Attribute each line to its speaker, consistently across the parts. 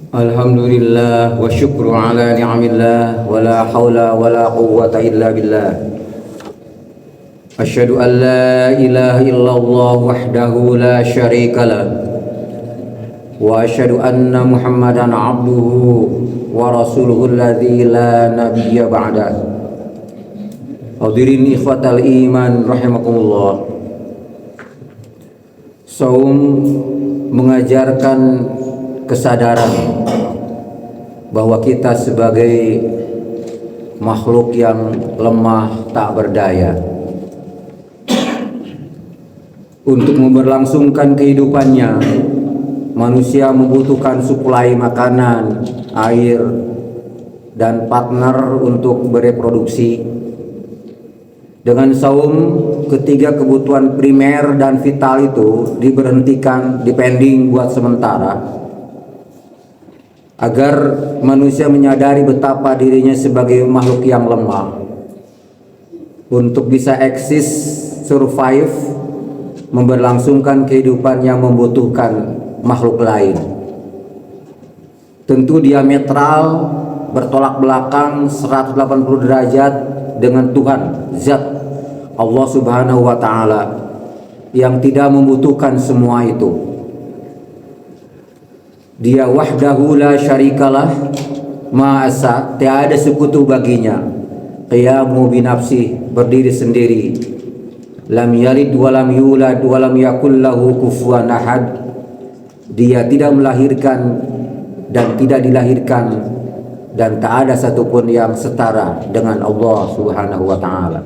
Speaker 1: Alhamdulillah wa syukru ala ni'amillah wa la hawla wa la quwwata illa billah. Asyhadu an la ilaha illallah wahdahu la syarikalah wa asyhadu anna Muhammadan abduhu wa rasuluhu alladzi la nabiyya ba'dah. Hadirin ikhwatal iman rahimakumullah. Saum mengajarkan kesadaran bahwa kita sebagai makhluk yang lemah tak berdaya untuk memberlangsungkan kehidupannya. Manusia membutuhkan suplai makanan, air, dan partner untuk bereproduksi. Dengan saum, ketiga kebutuhan primer dan vital itu diberhentikan, dipending buat sementara, agar manusia menyadari betapa dirinya sebagai makhluk yang lemah. Untuk bisa eksis, survive, memberlangsungkan kehidupan yang membutuhkan makhluk lain. Tentu diametral, bertolak belakang 180 derajat dengan Tuhan, Zat Allah Subhanahu wa Ta'ala, yang tidak membutuhkan semua itu. Dia wahdahu la syarikalah, Maha Esa, tiada sekutu baginya. Qiyamu binafsih, berdiri sendiri. Lam yalid wa lam yulad wa lam yakul lahu kufuwan ahad. Dia tidak melahirkan dan tidak dilahirkan, dan tak ada satupun yang setara dengan Allah Subhanahu wa Ta'ala.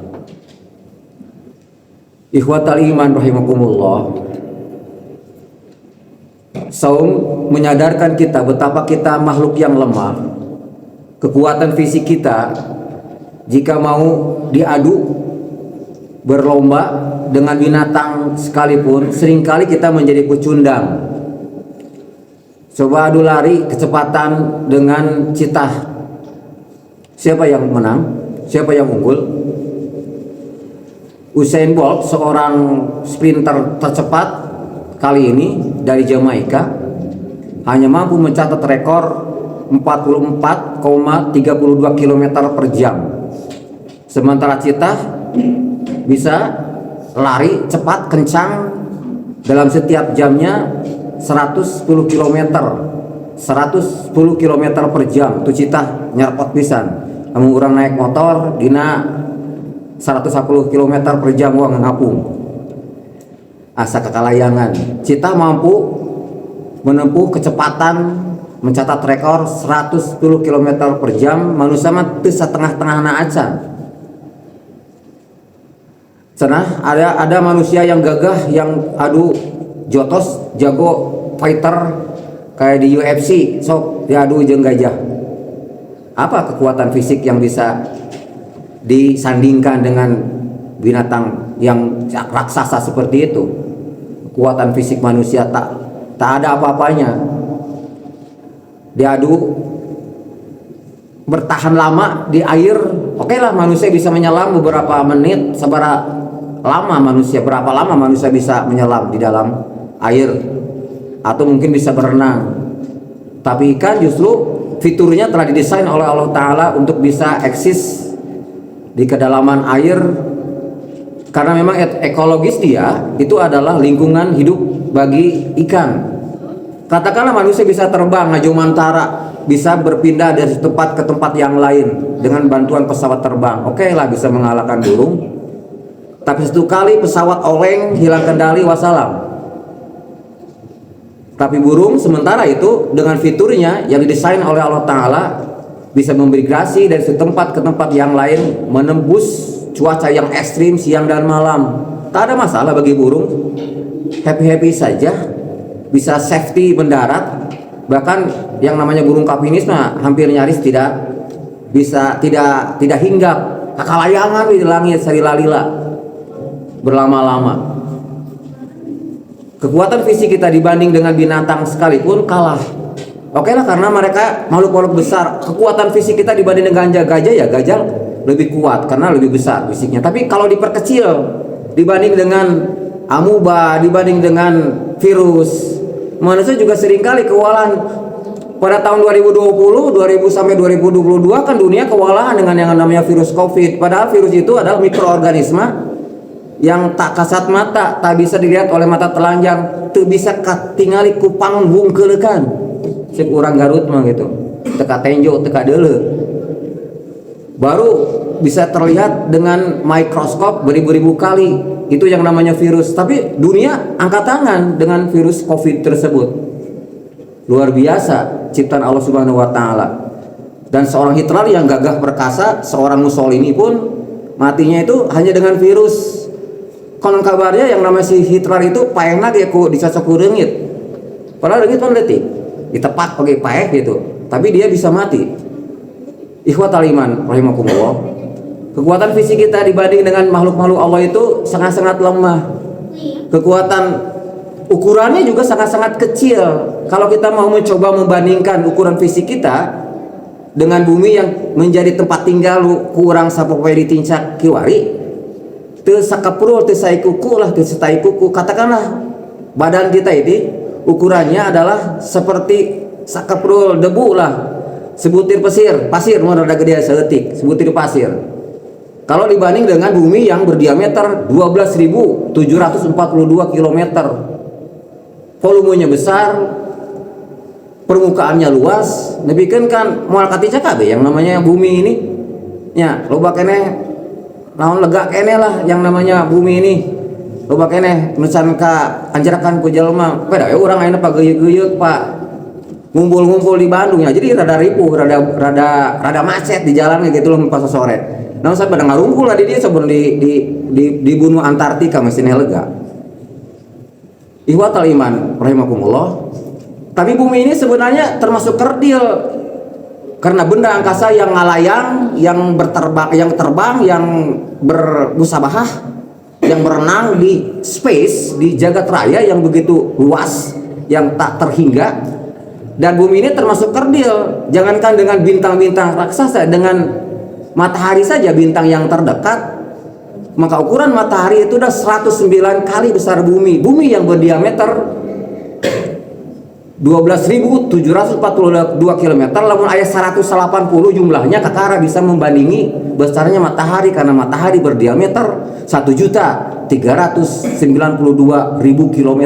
Speaker 1: Ikhwatal iman rahimakumullah. Saum menyadarkan kita betapa kita makhluk yang lemah. Kekuatan fisik kita, jika mau diadu berlomba dengan binatang sekalipun, seringkali kita menjadi pecundang. Coba adu lari kecepatan dengan citah, siapa yang menang? Siapa yang unggul? Usain Bolt, seorang sprinter tercepat kali ini dari Jamaika, hanya mampu mencatat rekor 44,32 km per jam. Sementara citah bisa lari cepat kencang dalam setiap jamnya 110 km 110 km per jam. Itu citah nyarpot pisan. Kamu orang naik motor dina 110 km per jam uang ngapung. Asa kekalayangan. Citah mampu menempuh kecepatan mencatat rekor 110 km per jam. Manusia mah teu satengah-tengahna acan. Cenah ada manusia yang gagah, yang adu jotos, jago fighter kayak di UFC, sok diadu jeung gajah. Apa kekuatan fisik yang bisa disandingkan dengan binatang yang raksasa seperti itu? Kekuatan fisik manusia tak ada apa-apanya. Diadu bertahan lama di air, oke lah, manusia bisa menyelam beberapa menit. Berapa lama manusia bisa menyelam di dalam air, atau mungkin bisa berenang. Tapi ikan justru fiturnya telah didesain oleh Allah Ta'ala untuk bisa eksis di kedalaman air, karena memang ekologis dia itu adalah lingkungan hidup bagi ikan. Katakanlah manusia bisa terbang ngajumantara, bisa berpindah dari tempat ke tempat yang lain dengan bantuan pesawat terbang, oke lah, bisa mengalahkan burung. Tapi satu kali pesawat oleng, hilang kendali, wassalam. Tapi burung sementara itu dengan fiturnya yang didesain oleh Allah Ta'ala bisa bermigrasi dari satu tempat ke tempat yang lain, menembus cuaca yang ekstrim siang dan malam. Tak ada masalah bagi burung, happy-happy saja, bisa safety mendarat. Bahkan yang namanya burung kapinis mah hampir nyaris tidak hinggap, kakalayangan di langit sarilalila berlama-lama. Kekuatan fisik kita dibanding dengan binatang sekalipun kalah. Oke lah, karena mereka makhluk-makhluk besar. Kekuatan fisik kita dibanding dengan gajah, ya gajah lebih kuat karena lebih besar fisiknya. Tapi kalau diperkecil dibanding dengan amuba, dibanding dengan virus, manusia juga seringkali kewalahan pada tahun 2020, 2000 sampai 2022 kan dunia kewalahan dengan yang namanya virus COVID. Padahal virus itu adalah mikroorganisme yang tak kasat mata, tak bisa dilihat oleh mata telanjang, tak bisa tingali kupang bungkelekan. Cek orang Garut mah gitu. Teka tenjo, teka deule. Baru bisa terlihat dengan mikroskop beribu-ribu kali. Itu yang namanya virus. Tapi dunia angkat tangan dengan virus COVID tersebut. Luar biasa ciptaan Allah Subhanahu wa taala. Dan seorang Hitler yang gagah perkasa, seorang Mussolini pun matinya itu hanya dengan virus. Konon kabarnya yang namanya si Hitler itu paehna ge ku dicocok ku reungit. Padahal reungit mah leutik, ditepak pakai paeh gitu. Tapi dia bisa mati. Ikhwatal iman rahimakumullah. Kekuatan fisik kita dibanding dengan makhluk-makhluk Allah itu sangat-sangat lemah. Kekuatan ukurannya juga sangat-sangat kecil. Kalau kita mau mencoba membandingkan ukuran fisik kita dengan bumi yang menjadi tempat tinggal kurang sapopoe ditincak kiwari, teu sakaprul teu saikuku lah, teu setai kuku. Katakanlah badan kita ini ukurannya adalah seperti sakaprul debu lah, sebutir pasir mau rada gede saeutik, sebutir pasir. Kalau dibanding dengan bumi yang berdiameter 12.742 km, volumenya besar, permukaannya luas, nepikeun kan moal katica kabeh yang namanya bumi ini. Ya, loba keneh naon lega keneh lah yang namanya bumi ini. Loba keneh nusan ka anjerakan ku jelema, pada urang ayeuna pageuyeuh-geuyeuh Pak. Ngumpul-ngumpul di Bandung ya. Jadi rada ripuh, rada macet di jalan gitu loh pas sore. Namun saya pada ngarumpul lah di dia sebelum di bunuh Antartika mesinnya lega. Ihwatal iman rahimakumullah. Tapi bumi ini sebenarnya termasuk kerdil karena benda angkasa yang ngalayang, yang terbang, yang bermusabahah, yang berenang di space, di jagat raya yang begitu luas, yang tak terhingga. Dan bumi ini termasuk kerdil. Jangankan dengan bintang-bintang raksasa, dengan matahari saja bintang yang terdekat, maka ukuran matahari itu udah 109 kali besar bumi. Bumi yang berdiameter 12.742 km, lamun ayat 180 jumlahnya kakara bisa membandingi besarnya matahari, karena matahari berdiameter 1.392.000 km.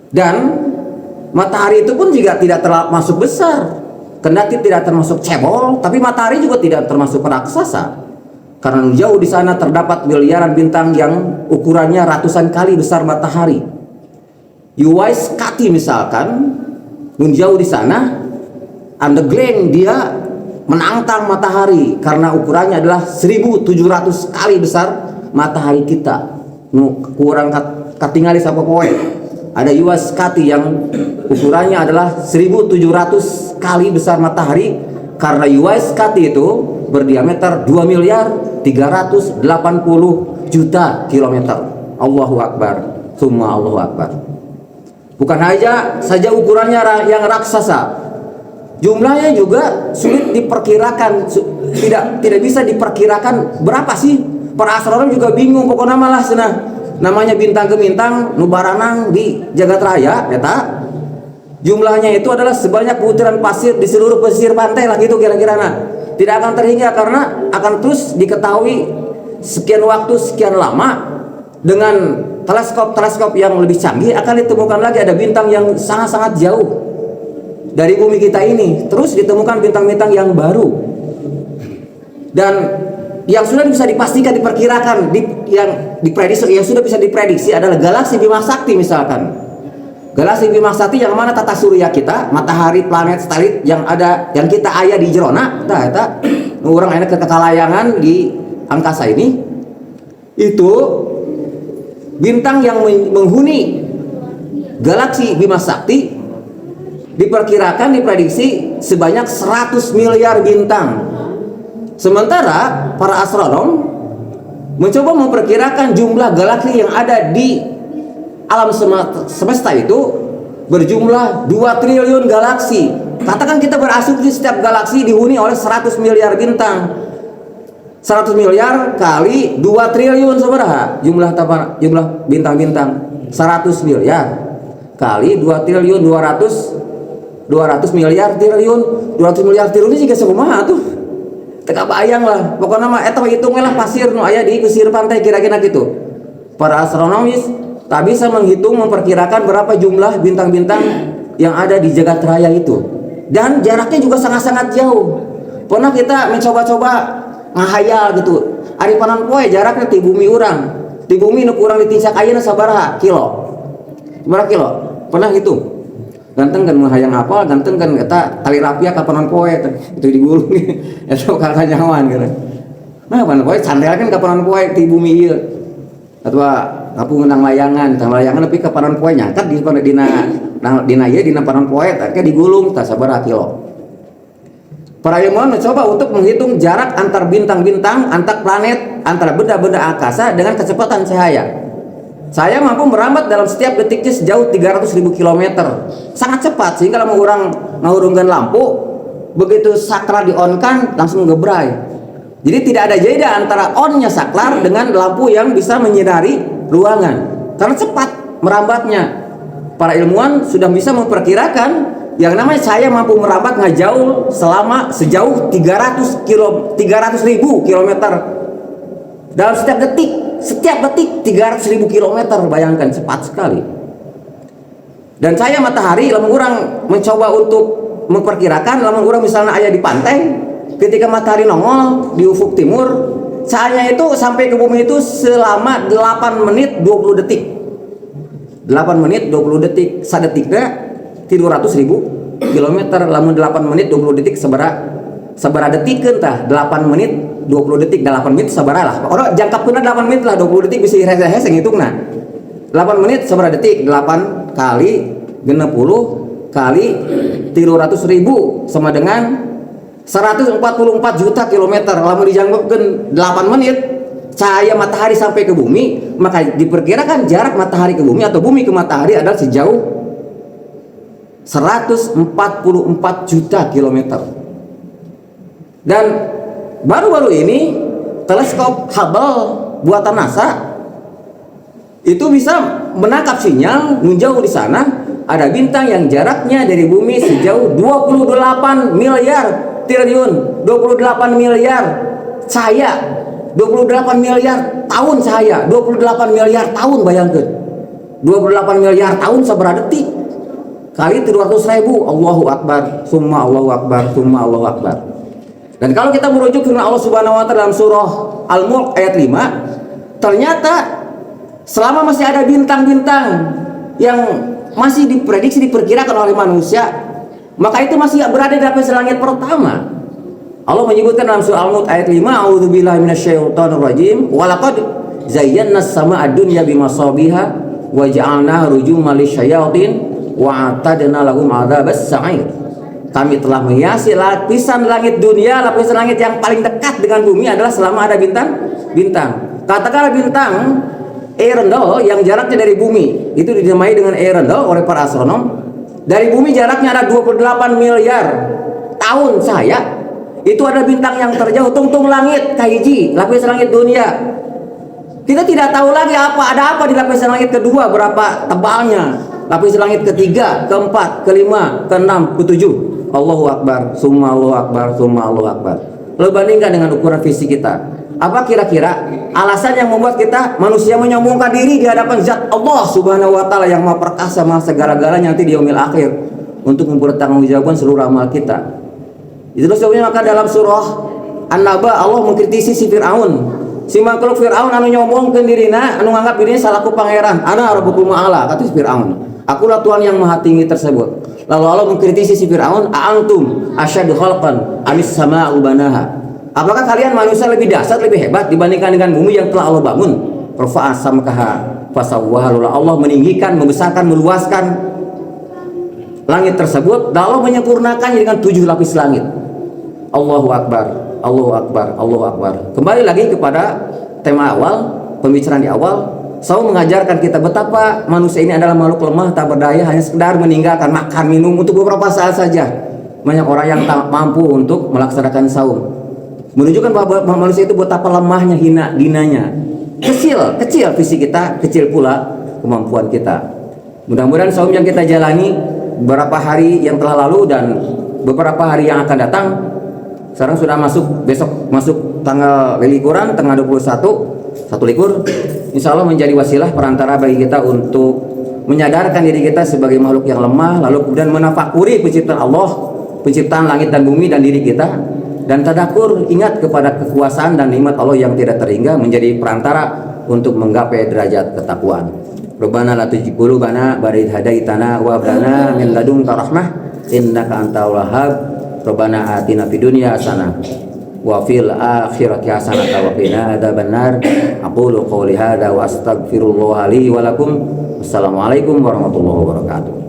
Speaker 1: Dan matahari itu pun juga tidak termasuk besar. Kendati tidak termasuk cebol, tapi matahari juga tidak termasuk raksasa. Karena jauh di sana terdapat miliaran bintang yang ukurannya ratusan kali besar matahari. Uwais Kati misalkan, jauh di sana, underground dia menantang matahari karena ukurannya adalah 1.700 kali besar matahari kita. Kurang katingali sapa poe. Ada Uwais Kati yang ukurannya adalah 1.700 kali besar matahari, karena Uwais Kati itu berdiameter 2.380.000.000 kilometer. Allahu Akbar, summa Allahu Akbar. Bukan saja ukurannya yang raksasa, jumlahnya juga sulit diperkirakan, tidak bisa diperkirakan berapa sih. Para astronom juga bingung, pokoknya malah senah namanya bintang ke bintang nubaranang di jagat raya eta jumlahnya itu adalah sebanyak butiran pasir di seluruh pesisir pantai lah gitu kira-kira. Nah, tidak akan terhingga karena akan terus diketahui sekian waktu sekian lama dengan teleskop yang lebih canggih akan ditemukan lagi ada bintang yang sangat-sangat jauh dari bumi kita ini, terus ditemukan bintang-bintang yang baru dan yang sudah bisa dipastikan, diperkirakan, yang diprediksi, yang sudah bisa diprediksi adalah galaksi Bima Sakti misalkan. Galaksi Bima Sakti yang mana tata surya kita, matahari, planet, satelit yang ada, yang kita aya di jerona, eta orang enak kekalayangan di angkasa ini, itu bintang yang menghuni galaksi Bima Sakti diperkirakan, diprediksi sebanyak 100 miliar bintang. Sementara para astronom mencoba memperkirakan jumlah galaksi yang ada di alam semesta itu berjumlah 2 triliun galaksi. Katakan kita berasumsi setiap galaksi dihuni oleh 100 miliar bintang. 100 miliar kali 2 triliun sabaraha jumlah bintang-bintang. 100 miliar kali 2 triliun 200 200 miliar triliun. 200 miliar triliun juga sekumaha tuh. Teka bayang lah. Pokoknya mah eta hitungnya lah pasir nu aya di pesisir pantai kira-kira gitu. Para astronomis tak bisa menghitung memperkirakan berapa jumlah bintang-bintang yang ada di jagat raya itu. Dan jaraknya juga sangat-sangat jauh. Pernah kita mencoba-coba ngahayal gitu. Ari panon poe jaraknya ti bumi urang. Di bumi nu kurang ditincak ayeuna sabaraha kilo? Berapa kilo? Pernah hitung? Ganteng kan menghayang apal, ganteng kan eta tali rapia ka panon poe itu digulung eta ka kanyawan gitu. Nah panon poe candel kan ka panon poe ti bumi ieu. Atawa ngapungeunang layangan, tang layangan nepi ka panon poe nyangkat di dina ieu dina panon poe teh digulung tah sabaraha kilo. Para ilmuwan mencoba untuk menghitung jarak antar bintang-bintang, antar planet, antara benda-benda angkasa dengan kecepatan cahaya. Saya mampu merambat dalam setiap detiknya sejauh 300.000 km. Sangat cepat sehingga kalau orang ngurungkan lampu, begitu saklar di-on-kan langsung ngebrai. Jadi tidak ada jeda antara on-nya saklar dengan lampu yang bisa menyinari ruangan. Karena cepat merambatnya. Para ilmuwan sudah bisa memperkirakan yang namanya saya mampu merambat sejauh 300.000 km dalam setiap detik 300.000 km, bayangkan cepat sekali. Dan saya matahari lamun urang mencoba untuk memperkirakan lamun urang misalnya aya di pantai, ketika matahari nongol di ufuk timur, cahaya itu sampai ke bumi itu selama 8 menit 20 detik. 8 menit 20 detik, sadetiknya 300.000 km, lamun 8 menit 20 detik sabaraha detik tah 8 menit 20 detik 8 menit sabaraha lah. Orang jangkapkeunna 8 menit lah 20 detik bisa hese ngitungna. 8 menit sabaraha detik? 8 kali 60 kali 300.000 sama dengan 144 juta kilometer. Lamun dijangkepkeun 8 menit cahaya matahari sampai ke bumi, maka diperkirakan jarak matahari ke bumi atau bumi ke matahari adalah sejauh 144 juta kilometer. Dan baru-baru ini teleskop Hubble buatan NASA itu bisa menangkap sinyal menjauh di sana ada bintang yang jaraknya dari bumi sejauh 28 miliar triliun, 28 miliar cahaya, 28 miliar tahun cahaya, 28 miliar tahun, bayangkan 28 miliar tahun sabaraha detik kali 300.000. Allahu Akbar, summa Allahu Akbar, summa Allahu Akbar. Dan kalau kita merujuk firman Allah Subhanahu wa taala dalam surah Al-Mulk ayat 5, ternyata selama masih ada bintang-bintang yang masih diprediksi diperkirakan oleh manusia, maka itu masih berada di lapis langit pertama. Allah menyebutkan dalam surah Al-Mulk ayat 5, a'udzubillahi minasyaitonir rajim, wa laqad zayyana as-samaa'a ad-dunya bimasabiha wa ja'alnaha rujuman lisyayatin wa a'tadna lahum 'adzabas sa'ir. Kami telah menghiasi lapisan langit dunia, lapisan langit yang paling dekat dengan bumi adalah selama ada bintang. Katakanlah bintang Earendel yang jaraknya dari bumi itu dinamai dengan Earendel oleh para astronom. Dari bumi jaraknya ada 28 miliar tahun cahaya. Itu ada bintang yang terjauh, tungtung langit kahiji, lapisan langit dunia. Kita tidak tahu lagi ada apa di lapisan langit kedua, berapa tebalnya. Lapisan langit ketiga, keempat, kelima, keenam, ketujuh. Allahu Akbar, summa Allahu Akbar, summa Allahu Akbar. Lalu bandingkan dengan ukuran fisik kita. Apa kira-kira alasan yang membuat kita manusia menyombongkan diri di hadapan zat Allah Subhanahu wa taala yang Maha Perkasa, Maha segala-galanya nanti di yaumil akhir untuk mempertanggungjawabkan seluruh amal kita. Itu sebabnya maka dalam surah An-Naba Allah mengkritisi si Fir'aun. Si makhluk Fir'aun anu nyombongkeun dirina, anu nganggap dirinya salaku pangeran. Ana rabbukum a'la, kata si Fir'aun. Akulah Tuhan yang maha tinggi tersebut. Lalu Allah mengkritisi si Fir'aun, a'antum asyaddu khalqan amis sama'u banaha. Apakah kalian manusia lebih dahsyat, lebih hebat dibandingkan dengan bumi yang telah Allah bangun? Rafa'a samkaha fasawwaha. Allah meninggikan, membesarkan, meluaskan langit tersebut, dan Allah menyempurnakannya dengan 7 lapis langit. Allahu Akbar, Allahu Akbar, Allahu Akbar. Kembali lagi kepada tema awal, pembicaraan di awal. Saya mengajarkan kita betapa manusia ini adalah makhluk lemah, tak berdaya, hanya sekedar meninggalkan makan minum untuk beberapa saat saja. Banyak orang yang tak mampu untuk melaksanakan saum. Menunjukkan bahwa manusia itu betapa lemahnya, hinanya. Kecil fisik kita, kecil pula kemampuan kita. Mudah-mudahan saum yang kita jalani beberapa hari yang telah lalu dan beberapa hari yang akan datang. Sekarang sudah besok masuk tanggal likuran, tanggal 21, satu likur. Insya Allah menjadi wasilah perantara bagi kita untuk menyadarkan diri kita sebagai makhluk yang lemah, lalu kemudian menafakuri penciptaan Allah, penciptaan langit dan bumi dan diri kita, dan tadakur ingat kepada kekuasaan dan nikmat Allah yang tidak terhingga, menjadi perantara untuk menggapai derajat ketakwaan. Rabbana la tuzigh qulubana ba'da idh hadaitana wa hab lana min ladunka rahmah innaka antal wahhab. Rabbana atina fid dunya hasanah wa fil akhirati hasanah wa qina adzabannar. Aqulu qouli hadza wa astaghfirullah li wa lakum. Wassalamualaikum warahmatullahi wabarakatuh.